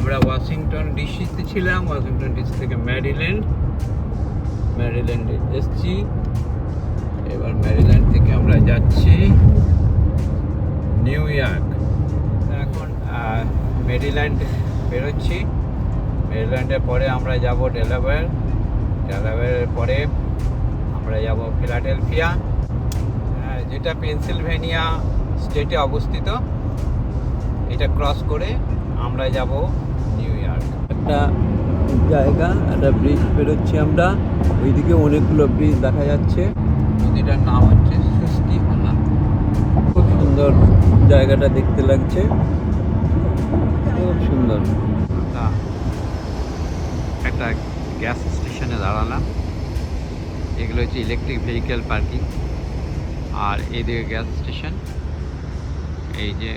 আমরা ওয়াশিংটন ডিসিতে ছিলাম, Washington DC থেকে ম্যারিল্যান্ডে এসছি। এবার ম্যারিল্যান্ড থেকে আমরা যাচ্ছি নিউ ইয়র্ক। এখন মেরিল্যান্ড বেরোচ্ছি। মেরিল্যান্ডের পরে আমরা যাব ডেলাওয়্যারের পরে আমরা যাব ফিলাডেলফিয়া, যেটা পেনসিলভেনিয়া স্টেটে অবস্থিত। এটা ক্রস করে আমরা যাব নিউ ইয়র্ক। একটা জায়গা, একটা ব্রিজ বেরোচ্ছি আমরা, ওইদিকে অনেকগুলো ব্রিজ দেখা যাচ্ছে। নদীটার নাম হচ্ছে সুস্কিহোলা। খুব সুন্দর জায়গাটা দেখতে লাগছে, খুব সুন্দর। একটা গ্যাস স্টেশনে দাঁড়ালাম। এগুলো হচ্ছে ইলেকট্রিক ভেহিকেল পার্কিং, আর এইদিকে গ্যাস স্টেশন। এই যে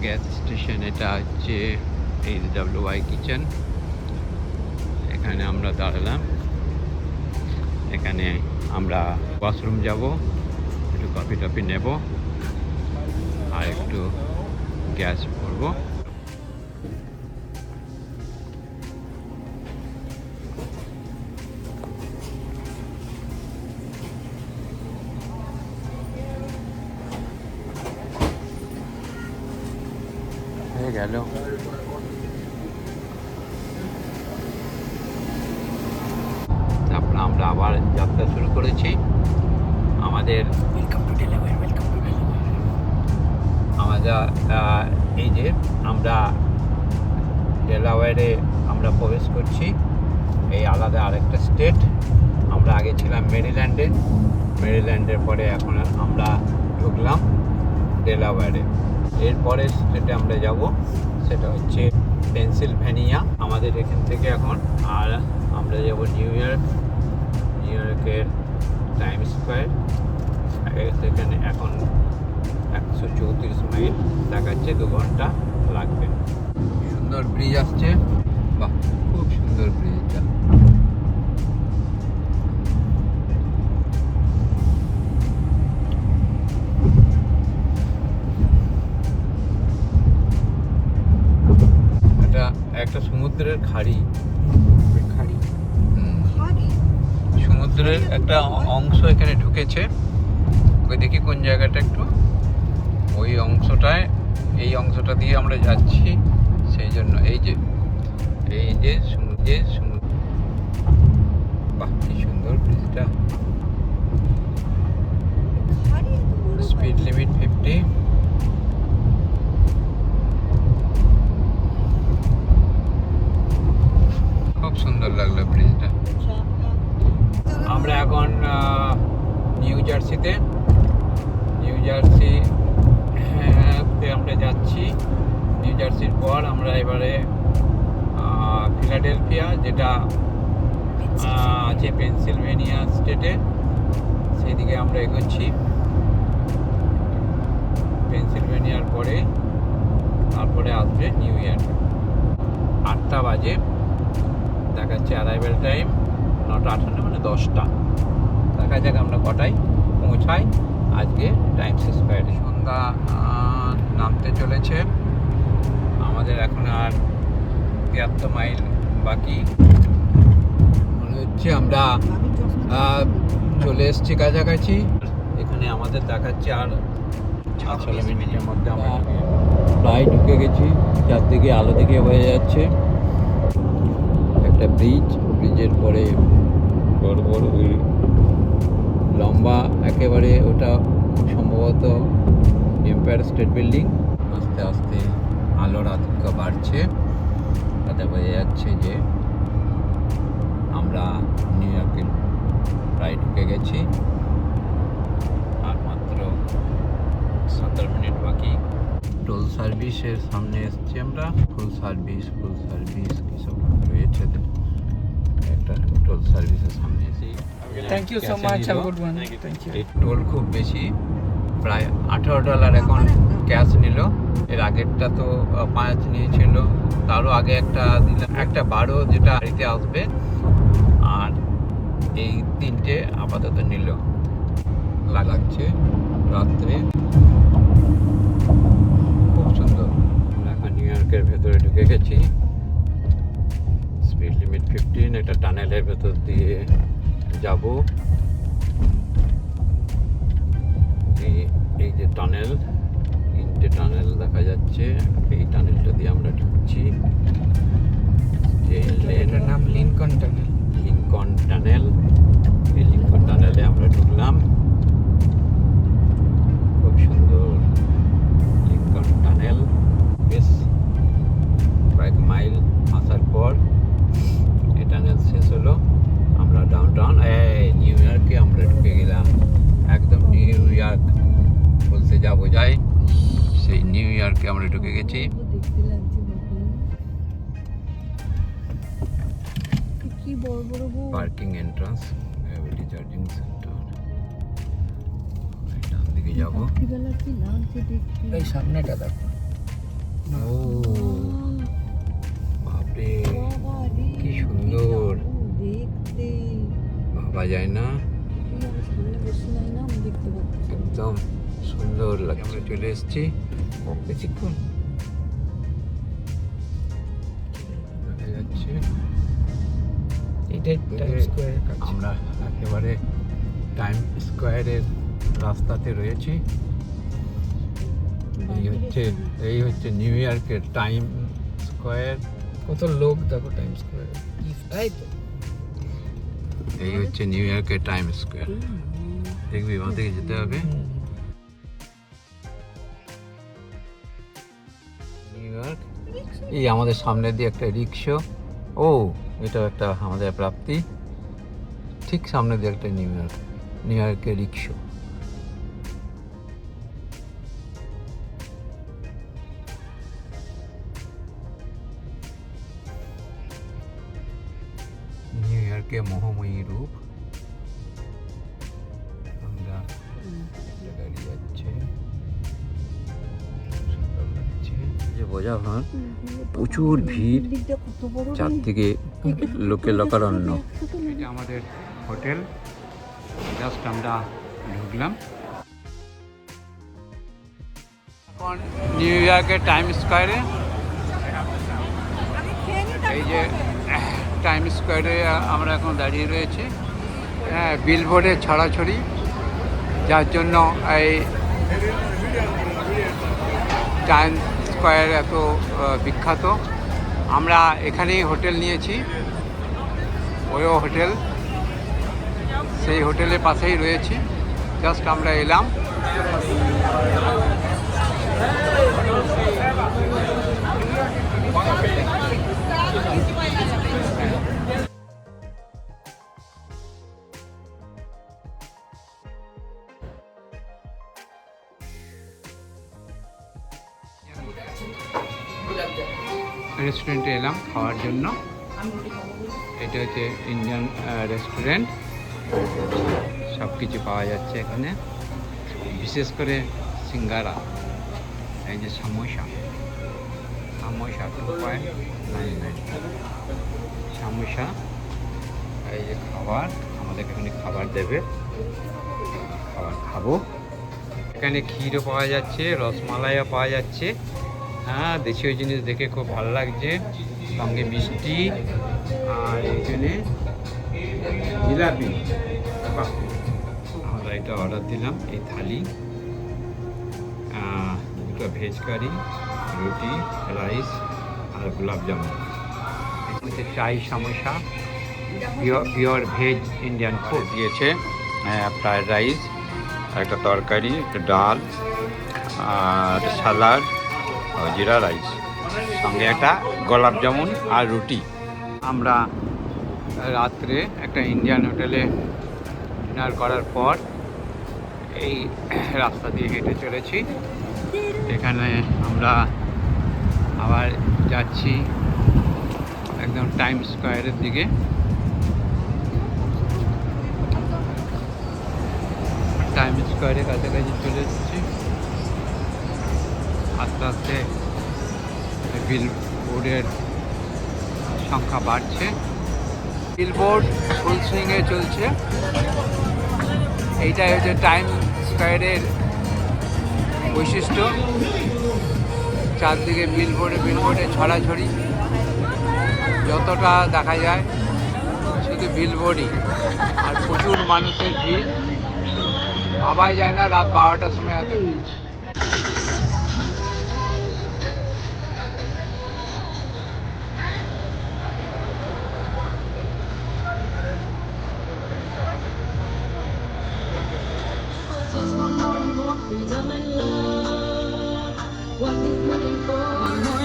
গ্যাস স্টেশন, এটা হচ্ছে HWY কিচেন। এখানে আমরা দাঁড়ালাম। এখানে আমরা ওয়াশরুম যাব, একটু কফি টফি নেব, আর একটু গ্যাস ভরবো। হয়ে গেল। তারপর আমরা আবার যাত্রা শুরু করেছি আমাদের। এই যে আমরা ডেলাওয়্যারে আমরা প্রবেশ করছি। এই আলাদা আরেকটা স্টেট। আমরা আগে ছিলাম মেরিল্যান্ডের পরে এখন আমরা ঢুকলাম ডেলাওয়্যারে। এরপরের স্টেটে আমরা যাব, সেটা হচ্ছে পেনসিলভেনিয়া আমাদের এখান থেকে এখন। আর আমরা যাব নিউ ইয়র্কের টাইম স্কোয়ার। সেখানে এখন 134 মাইল দেখাচ্ছে, 2 ঘন্টা লাগবে। সুন্দর ব্রিজ আসছে, বাহ, খুব সুন্দর ব্রিজটা। একটা সমুদ্রের খাড়ি, সমুদ্রের একটা অংশ এখানে ঢুকেছে। ওই দেখি কোন জায়গাটা, একটু ওই অংশটায়, এই অংশটা দিয়ে আমরা যাচ্ছি। সেই জন্য এই যে সমুদ্র, বাহ, কি সুন্দর ব্রিজটা। Speed limit 50। খুব সুন্দর লাগলো ব্রিজটা। আমরা এখন নিউ জার্সিতে আমরা যাচ্ছি। নিউ জার্সির পর আমরা এবারে ফিলাডেলফিয়া, যেটা আছে পেনসিলভেনিয়া স্টেটে, সেই দিকে আমরা এগোচ্ছি। পেনসিলভেনিয়ার পরে তারপরে আসবে নিউ ইয়র্ক। 8টা বাজে দেখাচ্ছে অ্যারাইভেল টাইম, 9টা 58, মানে 10টা। দেখা যাক আমরা কটায় পৌঁছাই আজকে টাইমস স্কোয়ারে। সন্ধ্যা নামতে চলেছে। আমাদের এখন আর 73 মাইল বাকি। মনে হচ্ছে আমরা চলে এসেছি কাছাকাছি। এখানে আমাদের দেখাচ্ছে আর 6 মিনিটের মধ্যে আমরা প্রায় ঢুকে গেছি। চারদিকে আলো দিকে হয়ে যাচ্ছে। একটা ব্রিজের পরে বড় বড় লম্বা একেবারে, ওটা সম্ভবত এম্পায়ার স্টেট বিল্ডিং। আস্তে আস্তে আলোর আধিক্য বাড়ছে, তাতে বোঝা যাচ্ছে যে আমরা নিউ ইয়র্কে প্রায় ঢুকে গেছি। আর মাত্র 17 মিনিট বাকি। টোল সার্ভিসের সামনে এসেছি আমরা। ফুল সার্ভিস কিসব রয়েছে, একটা টোল সার্ভিসের সামনে এসেছি। Thank you so much, have a good one. Thank you. এই টোল খুব বেশি, প্রায় $18 এখন ক্যাশ নিল। এর আগেরটা তো 5 নিয়েছিল, তারও আগে একটা দিলাম, একটা 12 যেটা গাড়িতে আসবে, আর এই 3টে আপাতত নিল। লাগাচ্ছে রাত্রে, খুব সুন্দর। এখন নিউ ইয়র্কের ভেতরে ঢুকে গেছি। স্পিড লিমিট 15, একটা টানেলের ভেতর দিয়ে যাব। এই যে টানেল, 3টে টানেল দেখা যাচ্ছে, এই টানেলটা দিয়ে আমরা ঢুকছি। এটার নাম লিনকন টানেল। লিনকন টানেল, এই লিনকন টানেলে আমরা ঢুকলাম। খুব সুন্দর লিনকন টানেল। বেশ কয়েক মাইল আসার পর এই টানেল শেষ হলো। আমরা ডাউনটাউন নিউ ইয়র্কে আমরা ঢুকে গেলাম। একদম নিউ ইয়র্ক বলতে যা বোঝায় সেই নিউ ইয়র্কে আমরা ঢুকে গেছি। কি বড় বড় পার্কিং এন্ট্রান্স, এভিটি চার্জিং সেন্টার। ডান দিকে যাবো। রাত্রিবেলা কি লাগছে দেখছি। এই সামনেটা দেখো। ও বাপরে, বাবা রে, কি সুন্দর। দেখতে ভাবা যায় না, আমি সামনে বসে নাই না, আমি দেখতে পাচ্ছি। একদম সুন্দর লাগে। আমরা চলে এসেছি। বেশিক্ষণ দেখা যাচ্ছে এটাই টাইম স্কয়ারের কাছে। আমরা একেবারে টাইম স্কোয়ারের রাস্তাতে রয়েছি। এই হচ্ছে নিউ ইয়র্কের টাইম স্কোয়ার। কত লোক দেখো টাইম স্কয়ারে। তাই তো এই হচ্ছে নিউ ইয়র্কের টাইম স্কোয়ার। দেখবি আমাদেরকে যেতে হবে। নিউ ইয়র্ক, এই আমাদের সামনে দিয়ে একটা রিক্সা। ও, এটা একটা আমাদের প্রাপ্তি। ঠিক সামনে দিয়ে একটা নিউ ইয়র্কের রিক্সা। নিউ ইয়র্কের মোহময়ী রূপ। আমরা গাড়ি যাচ্ছে, সুন্দর লাগছে। যে বোঝা ভান, প্রচুর ভিড়, দিকটা কত বড় রে। চারদিকে লোকে লোকারণ্য। এটা আমাদের হোটেল, জাস্ট আমরা ঢুকলাম। নিউ ইয়র্কের টাইম স্কোয়ারে, এই যে টাইম স্কোয়ারে আমরা এখন দাঁড়িয়ে রয়েছি। হ্যাঁ, বিলবোর্ডের ছড়াছড়ি, যার জন্য এই টাইম স্কোয়ার এত বিখ্যাত। আমরা এখানেই হোটেল নিয়েছি, ওয়ো হোটেল, সেই হোটেলের পাশেই রয়েছি। জাস্ট আমরা এলাম। রেস্টুরেন্টে এলাম খাওয়ার জন্য। এটা হচ্ছে ইন্ডিয়ান রেস্টুরেন্ট, সব কিছু পাওয়া যাচ্ছে এখানে, বিশেষ করে সিঙ্গারা, এই যে সামোসা 2.99 সামোসা। এই যে খাবার, আমাদের এখানে খাবার দেবে, খাবার খাবো। এখানে ক্ষীরও পাওয়া যাচ্ছে, রসমালাইও পাওয়া যাচ্ছে। হ্যাঁ, দেশীয় জিনিস দেখে খুব ভালো লাগছে। সঙ্গে মিষ্টি, আর এখানে জিলাপি। আমরা এটা অর্ডার দিলাম, এই থালি, দুটো ভেজ কারি, রুটি, রাইস আর গোলাপ জামুন। হচ্ছে চাই samosa, pure veg Indian food দিয়েছে। ফ্রায়েড রাইস, একটা তরকারি, একটা ডাল, আর সালাড, জিরা রাইস, সঙ্গে একটা গোলাপ জামুন আর রুটি। আমরা রাত্রে একটা ইন্ডিয়ান হোটেলে ডিনার করার পর এই রাস্তা দিয়ে হেঁটে চলেছি। এখানে আমরা আবার যাচ্ছি একদম টাইম স্কোয়ারের দিকে। টাইম স্কোয়ারের কাছাকাছি চলে এসেছি। আস্তে আস্তে বিলবোর্ডের সংখ্যা বাড়ছে। বিলবোর্ড ফুল সুইংয়ে চলছে। এইটাই হচ্ছে টাইম স্কোয়ারের বৈশিষ্ট্য। চারদিকে বিলবোর্ডে ছড়াছড়ি, যতটা দেখা যায় শুধু বিলবোর্ডই, আর প্রচুর মানুষের ভিড়। ভাবাই যায় না রাত 12টার সময় এত ভিড়।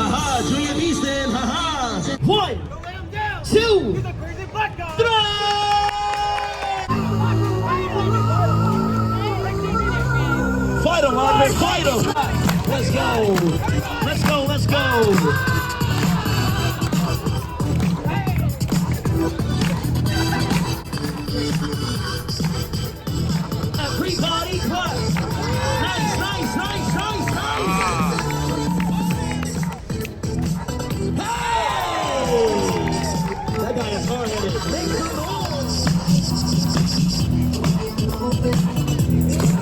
Haha, Julia Beeston, haha. 1, 2, 3. Fight him, Andre, fight him. Let's go. Let's go, let's go. Everybody clap. Nice, nice, nice, nice, nice. That guy is hard-headed. Make some noise.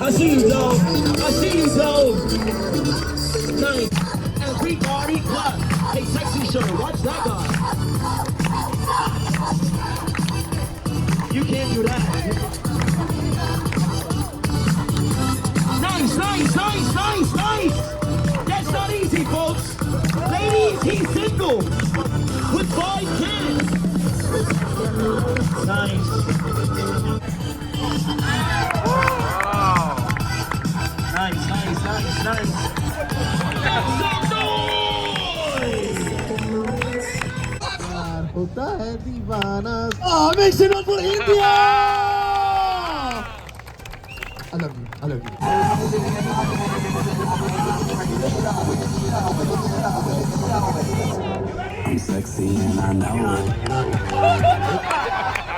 I see you, dog. I see you, dog. Nice. Everybody clap. Hey, sexy shirt. Watch that guy. You can't do that. Nice, nice, nice, nice, nice. That's not easy, folks. Ladies, he's single with 5 kids. Nice. Nice, nice, nice, nice. Make some noise! होता है दीवाना. Oh, make some noise for India! I love you. I love you. I'm sexy and I know it.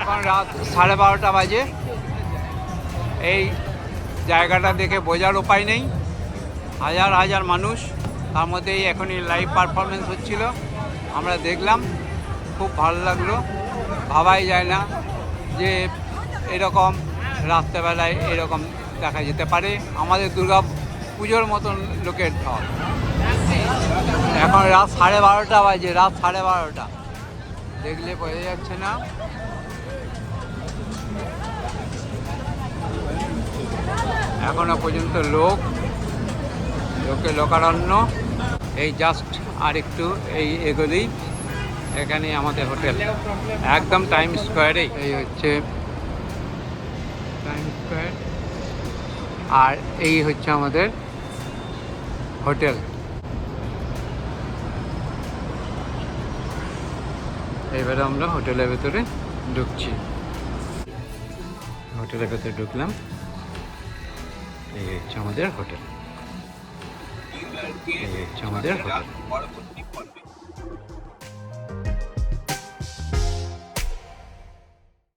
এখন রাত 12:30 বাজে। এই জায়গাটা দেখে বোঝার উপায় নেই, হাজার হাজার মানুষ, তার মধ্যেই এখনই লাইভ পারফরমেন্স হচ্ছিল, আমরা দেখলাম, খুব ভালো লাগলো। ভাবাই যায় না যে এরকম রাত্রেবেলায় এরকম দেখা যেতে পারে। আমাদের দুর্গা পুজোর মতন লোকের ঢল। এখন রাত 12:30 বাজে, রাত 12:30, দেখলে বোঝা যাচ্ছে না। এখনো পর্যন্ত লোকারণ্য। এই জাস্ট আর একটু এই এগোলেই এখানে আমাদের হোটেল, একদম টাইম স্কোয়ারেই। এই হচ্ছে টাইম স্কোয়ার, আর এই হচ্ছে আমাদের হোটেল। এবারে আমরা হোটেলের ভেতরে ঢুকছি। হোটেলের ভেতরে ঢুকলাম। এই হচ্ছে আমাদের হোটেল, এই হচ্ছে আমাদের হোটেল।